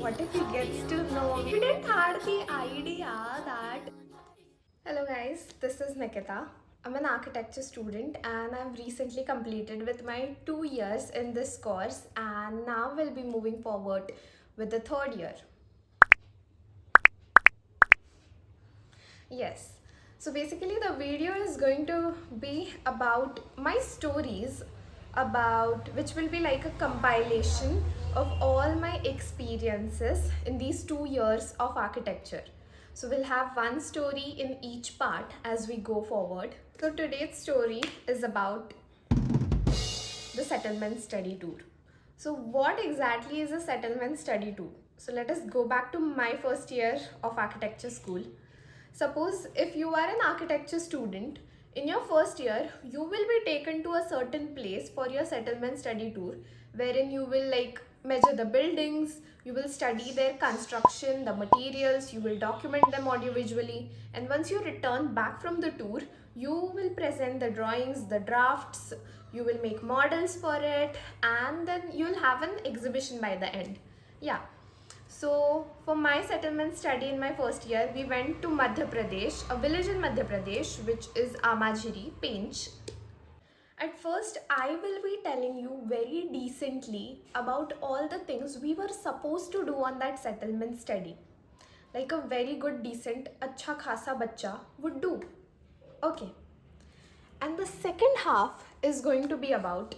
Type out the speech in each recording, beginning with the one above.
What if he gets to know? We didn't have the idea that. Hello guys, this is Nikita. I'm an architecture student and I've recently completed with my 2 years in this course, and now we'll be moving forward with the third year. Yes. So basically the video is going to be about my stories, about which will be like a compilation of all my experiences in these 2 years of architecture. So we'll have one story in each part as we go forward. So today's story is about the settlement study tour. So what exactly is a settlement study tour? So let us go back to my first year of architecture school. Suppose if you are an architecture student, in your first year, you will be taken to a certain place for your settlement study tour, wherein you will like measure the buildings, you will study their construction, the materials, you will document them audiovisually, and once you return back from the tour, you will present the drawings, the drafts, you will make models for it, and then you'll have an exhibition by the end. Yeah. So for my settlement study in my first year, we went to Madhya Pradesh, a village in Madhya Pradesh, which is Amajiri, Pench. At first, I will be telling you very decently about all the things we were supposed to do on that settlement study. Like a very good, decent, acha khasa bacha would do. Okay. And the second half is going to be about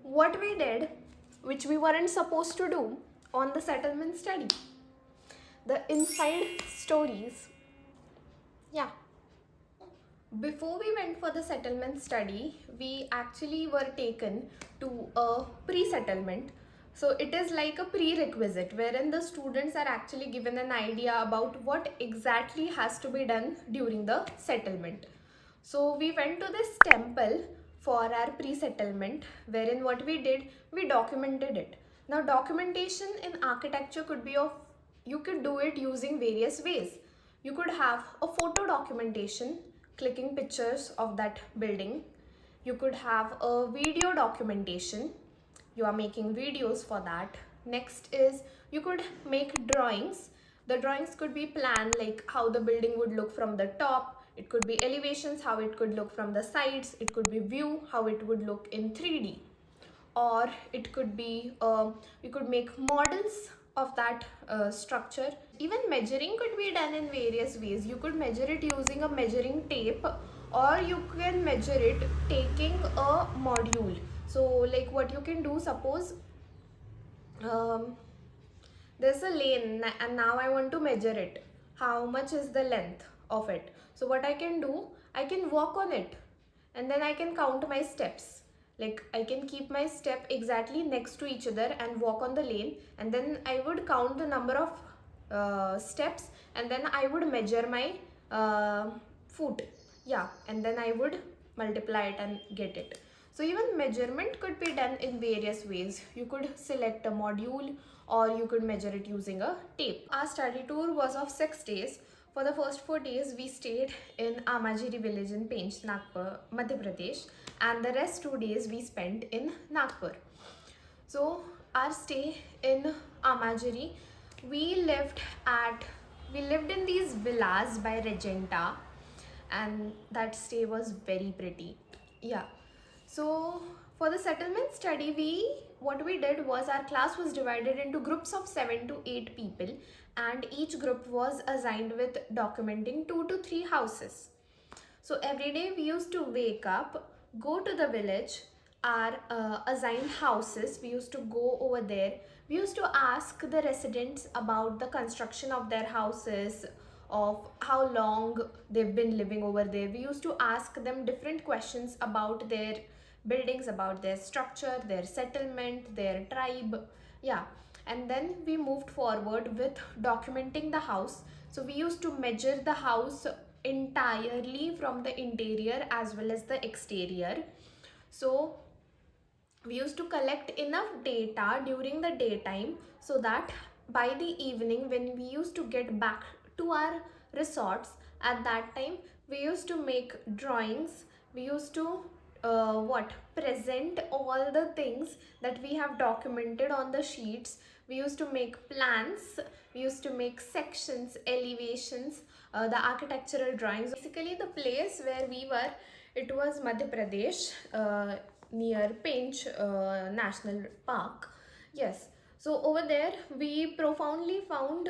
what we did, which we weren't supposed to do on the settlement study. The inside stories. Yeah. Before we went for the settlement study, we actually were taken to a pre-settlement. So it is like a prerequisite wherein the students are actually given an idea about what exactly has to be done during the settlement. So we went to this temple for our pre-settlement, wherein what we did, we documented it. Now documentation in architecture could be of, you could do it using various ways. You could have a photo documentation, clicking pictures of that building. You could have a video documentation. You are making videos for that. Next is you could make drawings. The drawings could be planned, like how the building would look from the top. It could be elevations, how it could look from the sides. It could be view, how it would look in 3D. Or it could be you could make models of that structure. Even measuring could be done in various ways. You could measure it using a measuring tape, or you can measure it taking a module. So like what you can do, suppose um, there's a lane and now I want to measure it. How much is the length of it? So what I can do, I can walk on it and then I can count my steps. Like I can keep my step exactly next to each other and walk on the lane, and then I would count the number of steps, and then I would measure my foot. Yeah, and then I would multiply it and get it. So even measurement could be done in various ways. You could select a module or you could measure it using a tape. Our study tour was of 6 days. For the first 4 days, we stayed in Amajiri village in Pench, Nagpur, Madhya Pradesh, and the rest 2 days we spent in Nagpur. So our stay in Amajiri, we lived at we lived in these villas by Regenta, and that stay was very pretty. Yeah. So for the settlement study, what we did was our class was divided into groups of 7 to 8 people, and each group was assigned with documenting 2 to 3 houses. So every day we used to wake up, go to the village, our assigned houses, we used to go over there. We used to ask the residents about the construction of their houses, of how long they've been living over there. We used to ask them different questions about their buildings, about their structure, their settlement, their tribe. Yeah. And then we moved forward with documenting the house. So we used to measure the house entirely from the interior as well as the exterior. So we used to collect enough data during the daytime so that by the evening, when we used to get back to our resorts, at that time we used to make drawings. We used to what present all the things that we have documented on the sheets. We used to make plans, we used to make sections, elevations, the architectural drawings. Basically the place where we were, it was Madhya Pradesh, near Pench National Park. Yes, so over there we profoundly found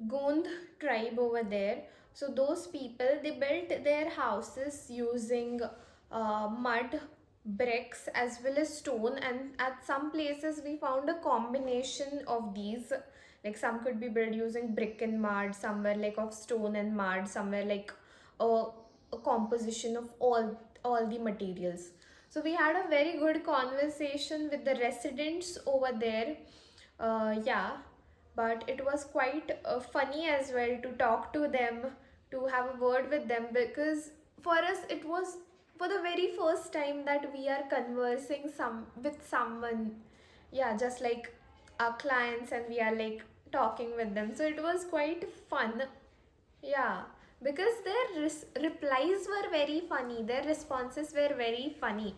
Gond tribe over there. So those people, they built their houses using mud, bricks as well as stone, and at some places we found a combination of these. Like some could be built using brick and mud, somewhere like of stone and mud, somewhere like a, a composition of all the materials. So we had a very good conversation with the residents over there. Yeah, but it was quite funny as well to talk to them, to have a word with them, because for us it was for the very first time that we are conversing with someone. Yeah, just like our clients, and we are like talking with them, so it was quite fun. Yeah, because their replies were very funny, their responses were very funny.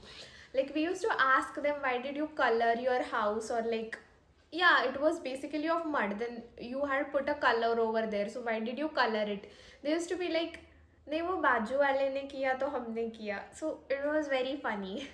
Like we used to ask them, why did you color your house? Or like, yeah, it was basically of mud, then you had put a color over there, so why did you color it? They used to be like, नहीं वो बाजू वाले ने किया तो हमने किया. So it was very funny.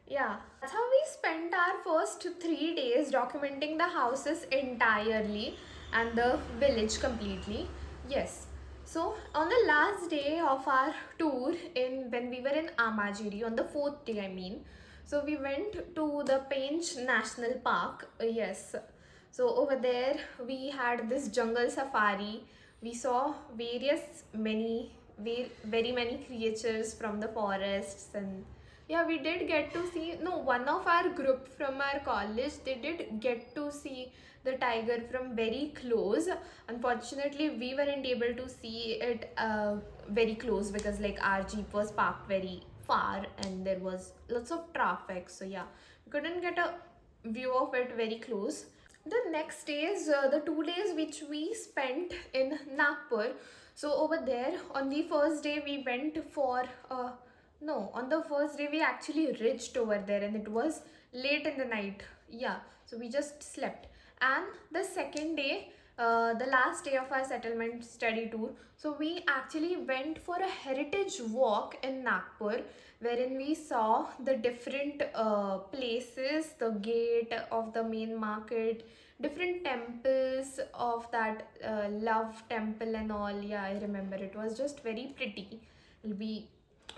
Yeah, that's how we spent our first 3 days documenting the houses entirely and the village completely. Yes. So on the last day of our tour, in when we were in Amajiri, on the fourth day, I mean, so we went to the Pench National Park. Yes. So over there we had this jungle safari. We saw very many creatures from the forests, and yeah, we did get to see, no, one of our group from our college, they did get to see the tiger from very close. Unfortunately, we weren't able to see it very close, because like our jeep was parked very far and there was lots of traffic. So yeah, we couldn't get a view of it very close. The next days, the 2 days which we spent in Nagpur. So over there, on the first day we went for no, on the first day we actually reached over there, and it was late in the night. Yeah, so we just slept. And the second day, the last day of our settlement study tour, so we actually went for a heritage walk in Nagpur, wherein we saw the different places, the gate of the main market, different temples of that love temple and all. Yeah, I remember, it was just very pretty. We'll be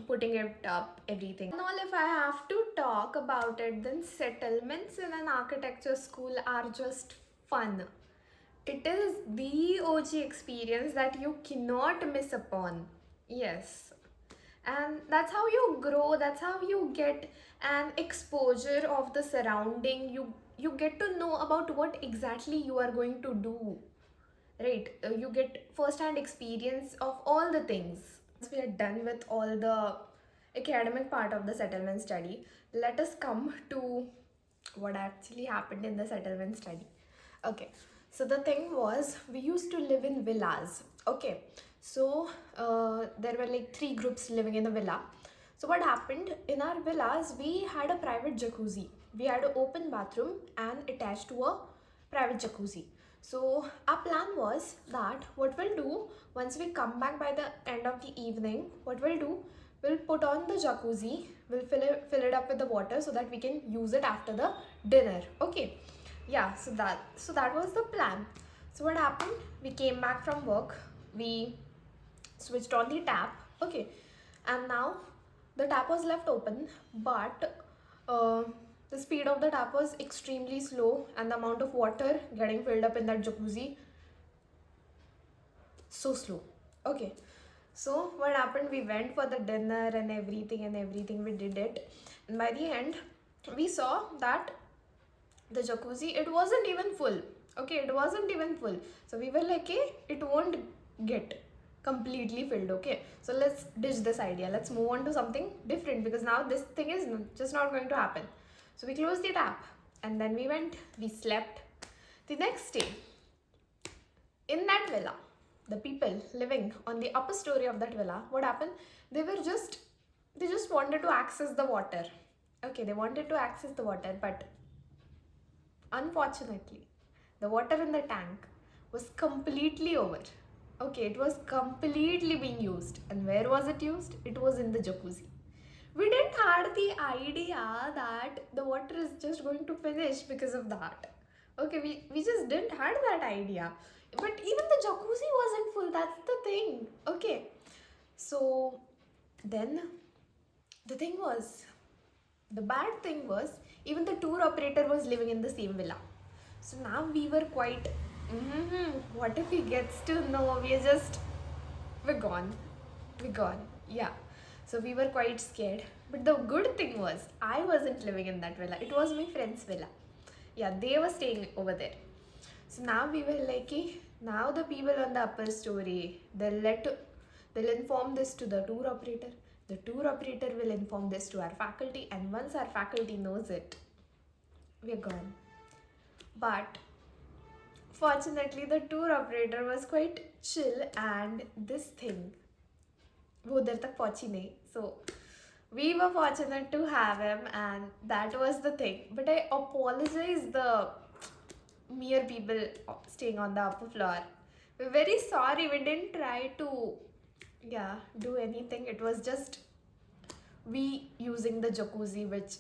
putting it up, everything and all. If I have to talk about it, then settlements in an architecture school are just fun. It is the OG experience that you cannot miss upon. Yes, and that's how you grow, that's how you get an exposure of the surrounding. You get to know about what exactly you are going to do, right? You get first hand experience of all the things. Once we are done with all the academic part of the settlement study, let us come to what actually happened in the settlement study. Okay, so the thing was, we used to live in villas. Okay, so there were like 3 groups living in a villa. So what happened, in our villas, we had a private jacuzzi. We had an open bathroom and attached to a private jacuzzi. So our plan was that what we'll do, once we come back by the end of the evening, what we'll do, we'll put on the jacuzzi, we'll fill it up with the water so that we can use it after the dinner. Okay, yeah, so that was the plan. So what happened, we came back from work, we switched on the tap. Okay, and now the tap was left open, but the speed of the tap was extremely slow, and the amount of water getting filled up in that jacuzzi, so slow. Okay, so what happened, we went for the dinner and everything we did it, and by the end we saw that the jacuzzi, it wasn't even full. Okay, it wasn't even full. So we were like, hey, it won't get completely filled. Okay, so let's ditch this idea, let's move on to something different, because now this thing is just not going to happen. So we closed the tap, and then we slept. The next day, in that villa, the people living on the upper story of that villa, what happened, they were just They just wanted to access the water. Okay, they wanted to access the water, but unfortunately, the water in the tank was completely over. Okay, it was completely being used. And where was it used? It was in the jacuzzi. We didn't had the idea that the water is just going to finish because of that. Okay, we just didn't had that idea. But even the jacuzzi wasn't full, that's the thing. Okay. So then the thing was, the bad thing was, even the tour operator was living in the same villa. So now we were quite, what if he gets to know we're gone. We're gone. Yeah. So we were quite scared. But the good thing was, I wasn't living in that villa. It was my friend's villa. Yeah, they were staying over there. So now we were like, now the people on the upper story, they'll inform this to the tour operator. The tour operator will inform this to our faculty, and once our faculty knows it, we're gone. But fortunately, the tour operator was quite chill, and this thing वो उधर तक पहुंची नहीं. So we were fortunate to have him, and that was the thing. But I apologize the mere people staying on the upper floor. We're very sorry. We didn't try to do anything. It was just we using the jacuzzi, which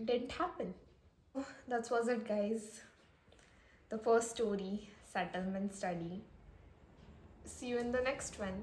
didn't happen. That was it, guys. The first story, settlement study. See you in the next one.